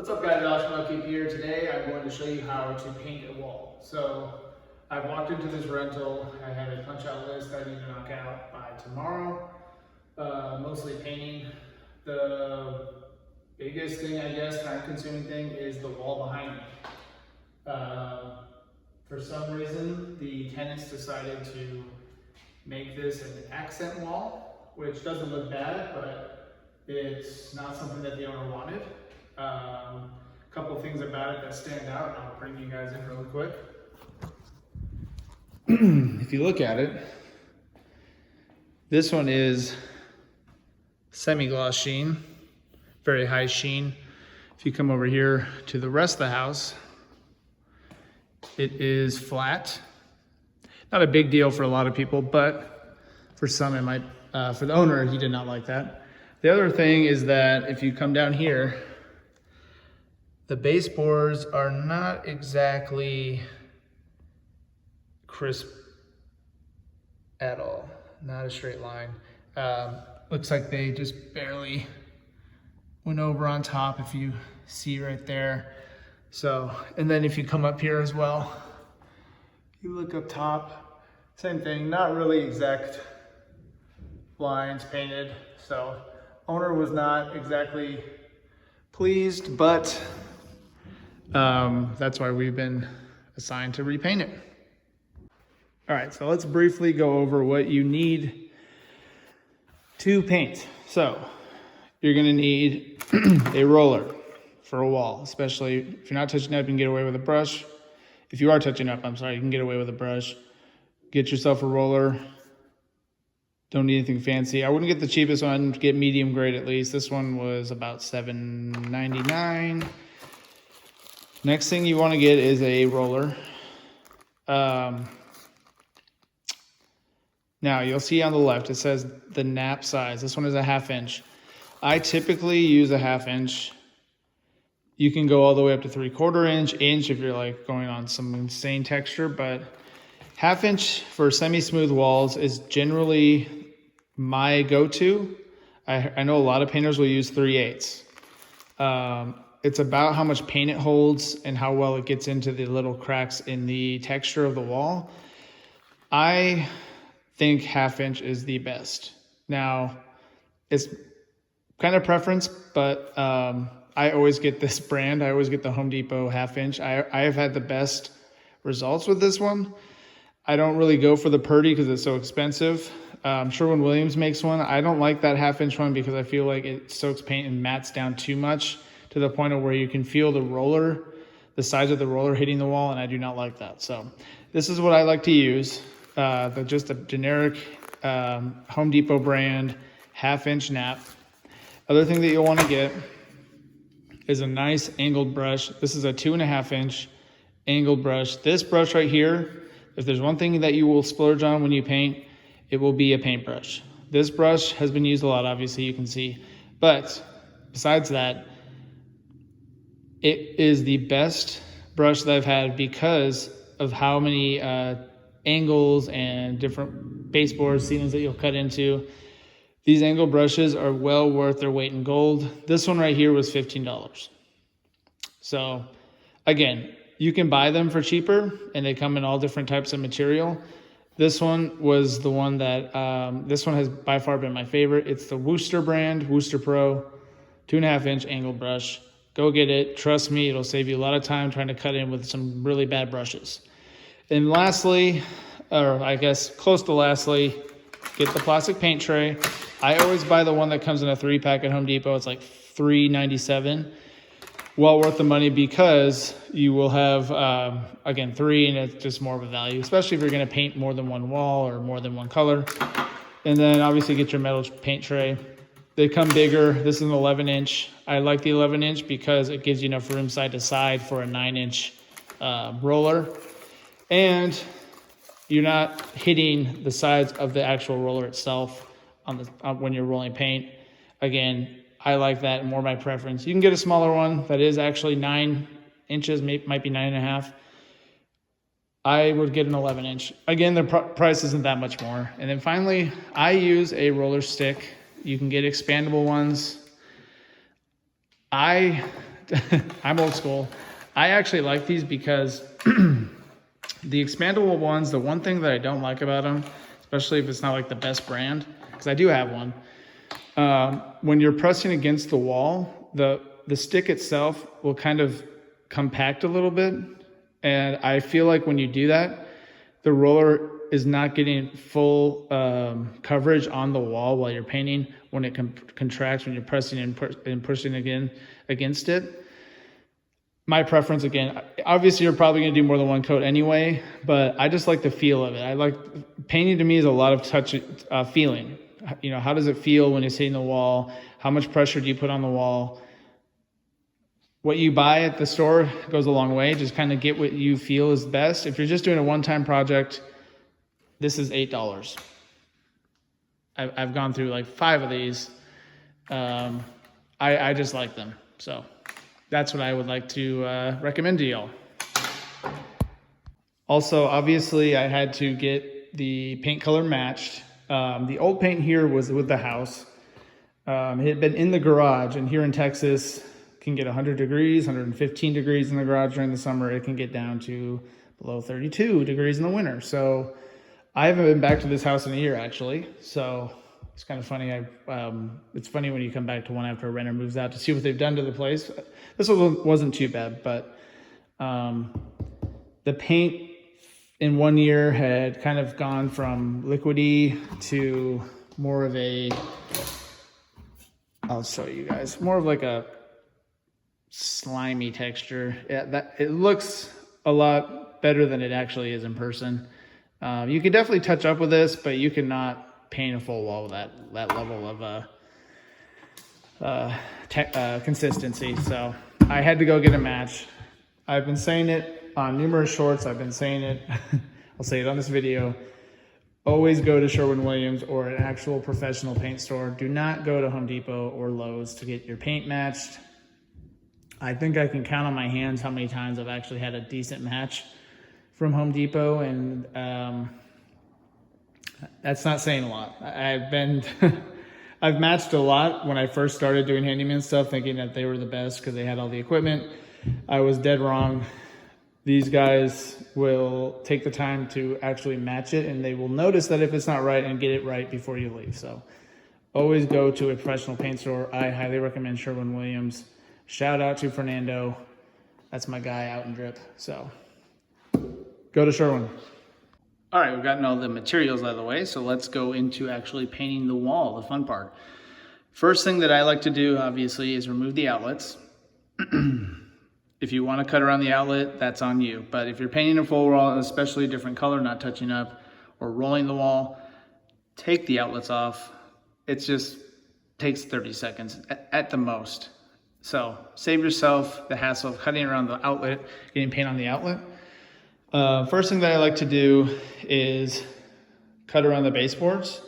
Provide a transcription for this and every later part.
What's up guys, Alex from Upkeep here. Today I'm going to show you how to paint a wall. So I've walked into this rental. I have a punch out list I need to knock out by tomorrow. Mostly painting. The biggest thing, I guess, time consuming thing is the wall behind me. For some reason, the tenants decided to make this an accent wall, which doesn't look bad, but it's not something that the owner wanted. A couple things about it that stand out, and I'll bring you guys in really quick. If you look at it, this one is semi-gloss sheen, very high sheen. If you come over here to the rest of the house, it is flat. Not a big deal for a lot of people, but for some it might, for the owner, he did not like that. The other thing is that if you come down here, the baseboards are not exactly crisp at all, not a straight line. Looks like they just barely went over on top, if you see right there. So, and then if you come up here as well, you look up top, same thing, not really exact lines painted. So owner was not exactly pleased, but that's why we've been assigned to repaint it. All right, so let's briefly go over what you need to paint. So you're gonna need a roller for a wall, especially if you're not touching up, you can get away with a brush. If you are touching up, I'm sorry, you can get away with a brush. Get yourself a roller. Don't need anything fancy. I wouldn't get the cheapest one, get medium grade at least. This one was about $7.99. Next thing you want to get is a roller. Now you'll see on the left, it says the nap size. This one is a 1/2 inch. I typically use a 1/2 inch. You can go all the way up to 3/4 inch if you're like going on some insane texture, but 1/2 inch for semi-smooth walls is generally my go-to. I know a lot of painters will use 3/8. It's about how much paint it holds and how well it gets into the little cracks in the texture of the wall. I think 1/2 inch is the best. Now, it's kind of preference, but I always get this brand. I always get the Home Depot 1/2 inch. I have had the best results with this one. I don't really go for the Purdy because it's so expensive. Sherwin-Williams makes one. I don't like that 1/2 inch one because I feel like it soaks paint and mats down too much to the point of where you can feel the roller, the sides of the roller hitting the wall, and I do not like that. So this is what I like to use. Just a generic Home Depot brand 1/2 inch nap. Other thing that you'll want to get is a nice angled brush. This is a 2.5 inch angled brush. This brush right here, if there's one thing that you will splurge on when you paint, it will be a paintbrush. This brush has been used a lot, obviously you can see, but besides that, it is the best brush that I've had because of how many angles and different baseboards, ceilings that you'll cut into. These angle brushes are well worth their weight in gold. This one right here was $15. So again, you can buy them for cheaper and they come in all different types of material. This one was the one that, this one has by far been my favorite. It's the Wooster brand, Wooster Pro, 2.5 inch angle brush. Go get it. Trust me, it'll save you a lot of time trying to cut in with some really bad brushes. And lastly, or I guess close to lastly, get the plastic paint tray. I always buy the one that comes in a 3-pack at Home Depot. It's like $3.97. Well worth the money because you will have, again, 3, and it's just more of a value, especially if you're going to paint more than one wall or more than one color. And then obviously get your metal paint tray. They come bigger. This is an 11 inch. I like the 11 inch because it gives you enough room side to side for a 9 inch roller. And you're not hitting the sides of the actual roller itself when you're rolling paint. Again, I like that, more my preference. You can get a smaller one that is actually 9 inches, might be 9.5. I would get an 11 inch. Again, the price isn't that much more. And then finally, I use a roller stick. You can get expandable ones. I I'm old school. I actually like these because the expandable ones, the one thing that I don't like about them, especially if it's not like the best brand, because I do have one, when you're pressing against the wall, the stick itself will kind of compact a little bit. And I feel like when you do that, the roller is not getting full coverage on the wall while you're painting when it contracts, when you're pressing and pushing again against it. My preference, again, obviously you're probably going to do more than one coat anyway, but I just like the feel of it. I like painting. To me is a lot of touch, feeling. You know, how does it feel when it's hitting the wall? How much pressure do you put on the wall? What you buy at the store goes a long way. Just kind of get what you feel is best. If you're just doing a one-time project, this is $8. I've gone through like 5 of these. I just like them. So that's what I would like to recommend to y'all. Also, obviously, I had to get the paint color matched. The old paint here was with the house. It had been in the garage, and here in Texas, can get 100 degrees, 115 degrees in the garage during the summer. It can get down to below 32 degrees in the winter. So I haven't been back to this house in a year, actually. So it's kind of funny. It's funny when you come back to one after a renter moves out to see what they've done to the place. This one wasn't too bad, but the paint in 1 year had kind of gone from liquidy to more of a, I'll show you guys, more of like a slimy texture. Yeah, it looks a lot better than it actually is in person. You can definitely touch up with this, but you cannot paint a full wall with that level of consistency. So I had to go get a match. I've been saying it on numerous shorts. I've been saying it. I'll say it on this video. Always go to Sherwin-Williams or an actual professional paint store. Do not go to Home Depot or Lowe's to get your paint matched. I think I can count on my hands how many times I've actually had a decent match from Home Depot, and that's not saying a lot. I've matched a lot when I first started doing handyman stuff, thinking that they were the best because they had all the equipment. I was dead wrong. These guys will take the time to actually match it, and they will notice that if it's not right and get it right before you leave. So always go to a professional paint store. I highly recommend Sherwin-Williams. Shout out to Fernando. That's my guy out in Drip. So go to Sherwin. All right, we've gotten all the materials out of the way, so let's go into actually painting the wall, the fun part. First thing that I like to do, obviously, is remove the outlets. If you want to cut around the outlet, that's on you. But if you're painting a full wall, especially a different color, not touching up or rolling the wall, take the outlets off. It just takes 30 seconds at the most. So save yourself the hassle of cutting around the outlet, getting paint on the outlet. First thing that I like to do is cut around the baseboards,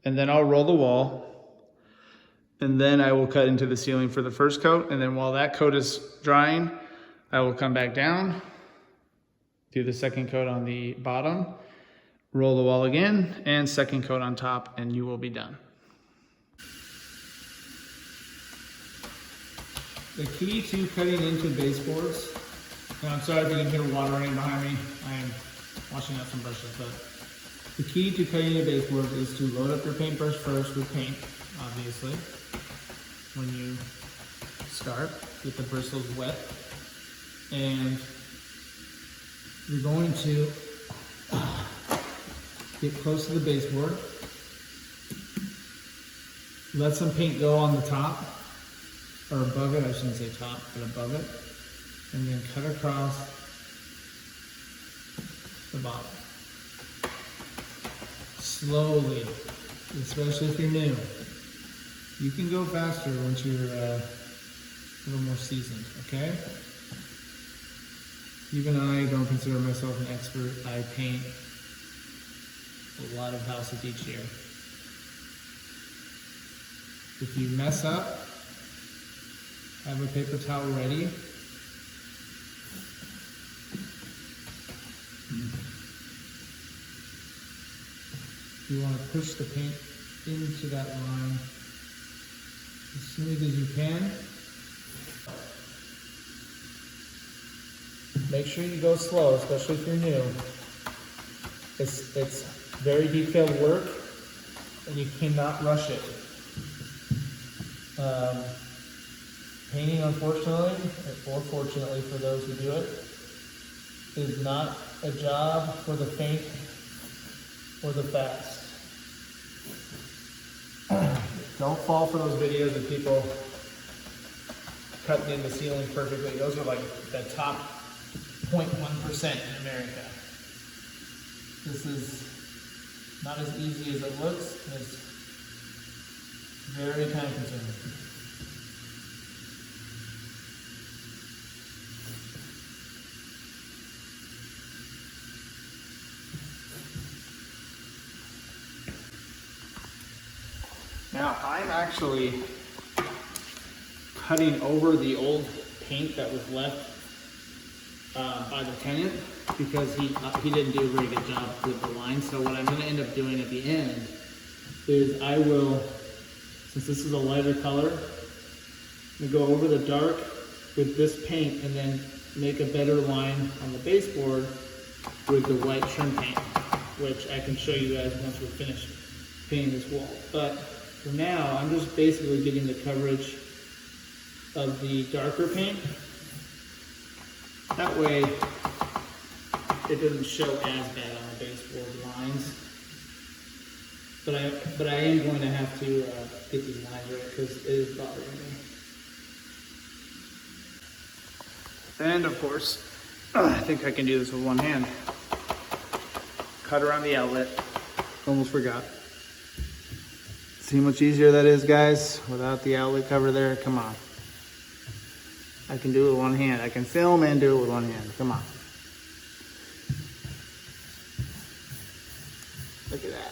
and then I'll roll the wall, and then I will cut into the ceiling for the first coat. And then while that coat is drying, I will come back down, do the second coat on the bottom, roll the wall again, and second coat on top, and you will be done. The key to cutting into baseboards, and I'm sorry if you can hear water running behind me, I am washing out some brushes, but the key to cutting into baseboards is to load up your paintbrush first with paint, obviously. When you start, get the bristles wet, and you're going to get close to the baseboard, let some paint go on the top, or above it, I shouldn't say top, but above it, and then cut across the bottom. Slowly, especially if you're new. You can go faster once you're a little more seasoned, okay? Even I don't consider myself an expert. I paint a lot of houses each year. If you mess up, have a paper towel ready. You want to push the paint into that line as smooth as you can. make sure you go slow, especially if you're new. It's very detailed work, and you cannot rush it. Painting, unfortunately, or fortunately for those who do it, is not a job for the faint or the fast. Don't fall for those videos of people cutting in the ceiling perfectly. Those are like the top 0.1% in America. This is not as easy as it looks, and it's very time consuming. Now I'm actually cutting over the old paint that was left by the tenant because he didn't do a very good job with the line. So what I'm going to end up doing at the end is I will, since this is a lighter color, I'm going to go over the dark with this paint and then make a better line on the baseboard with the white trim paint, which I can show you guys once we're finished painting this wall. But for now, I'm just basically getting the coverage of the darker paint. That way, it doesn't show as bad on the baseboard lines. But I am going to have to get these lines right because it is bothering me. And of course, I think I can do this with one hand. Cut around the outlet. Almost forgot. See how much easier that is, guys, without the outlet cover there? Come on. I can do it with one hand. I can film and do it with one hand. Come on. Look at that.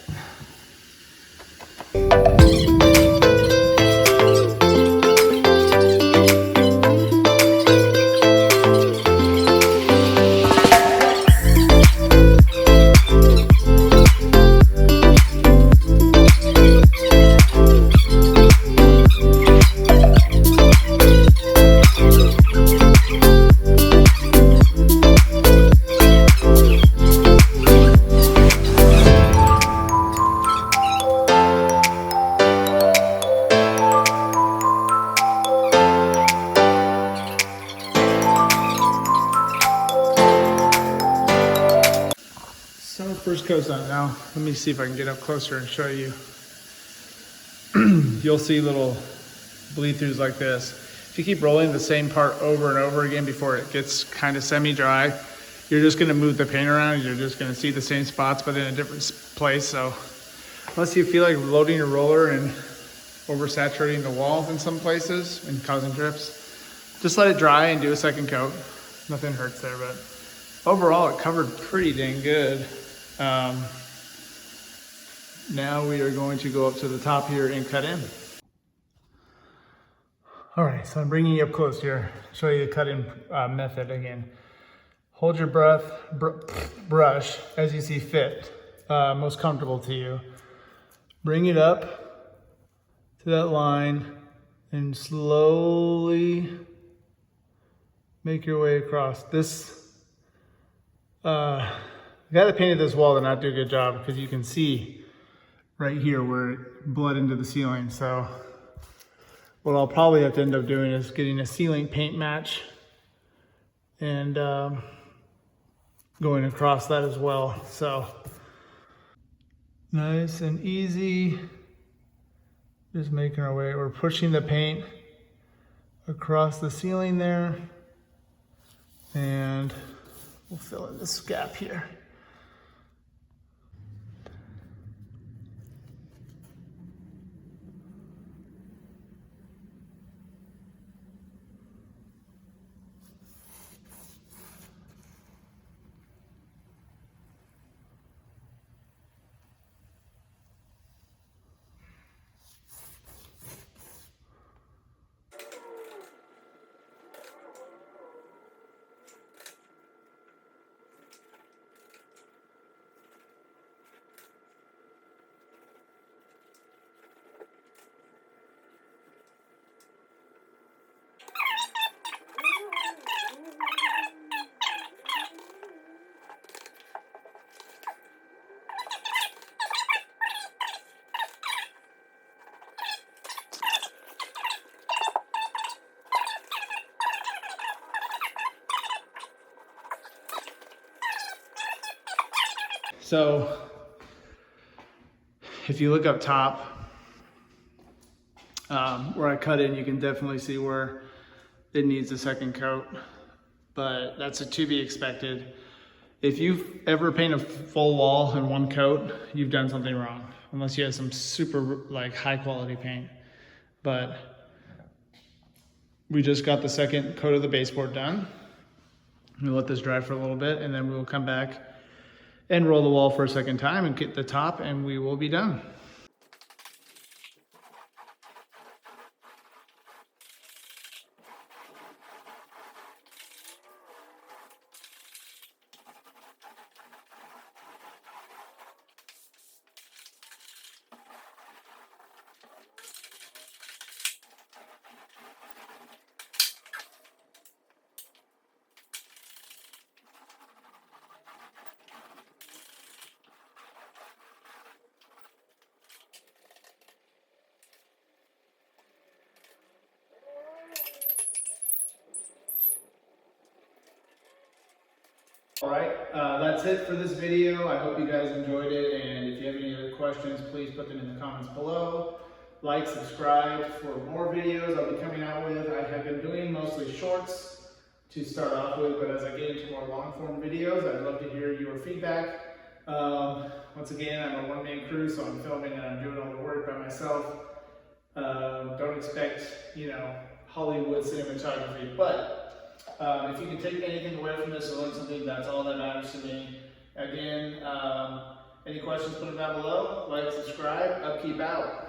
First coat's on now. Let me see if I can get up closer and show you. You'll see little bleed throughs like this. If you keep rolling the same part over and over again before it gets kind of semi-dry, you're just gonna move the paint around and you're just gonna see the same spots but in a different place. So unless you feel like loading your roller and oversaturating the walls in some places and causing drips, just let it dry and do a second coat. Nothing hurts there, but overall it covered pretty dang good. Now we are going to go up to the top here and cut in. All right, so I'm bringing you up close here, show you the cut-in method again. Hold your breath, brush as you see fit, most comfortable to you. Bring it up to that line and slowly make your way across. The guy that painted this wall did not do a good job because you can see right here where it bled into the ceiling. So what I'll probably have to end up doing is getting a ceiling paint match and going across that as well. So nice and easy, just making our way. We're pushing the paint across the ceiling there, and we'll fill in this gap here. So if you look up top, where I cut in, you can definitely see where it needs a second coat, but that's to be expected. If you've ever painted a full wall in one coat, you've done something wrong, unless you have some super like high quality paint. But we just got the second coat of the baseboard done. We'll let this dry for a little bit, and then we'll come back and roll the wall for a second time and get the top, and we will be done. All right, that's it for this video. I hope you guys enjoyed it, and if you have any other questions, please put them in the comments below. Like, subscribe for more videos I'll be coming out with. I have been doing mostly shorts to start off with, but as I get into more long form videos, I'd love to hear your feedback. Once again, I'm a one-man crew, so I'm filming and I'm doing all the work by myself. Don't expect, Hollywood cinematography, but if you can take anything away from this or learn something, that's all that matters to me. Again, any questions, put them down below. Like, subscribe, upkeep out.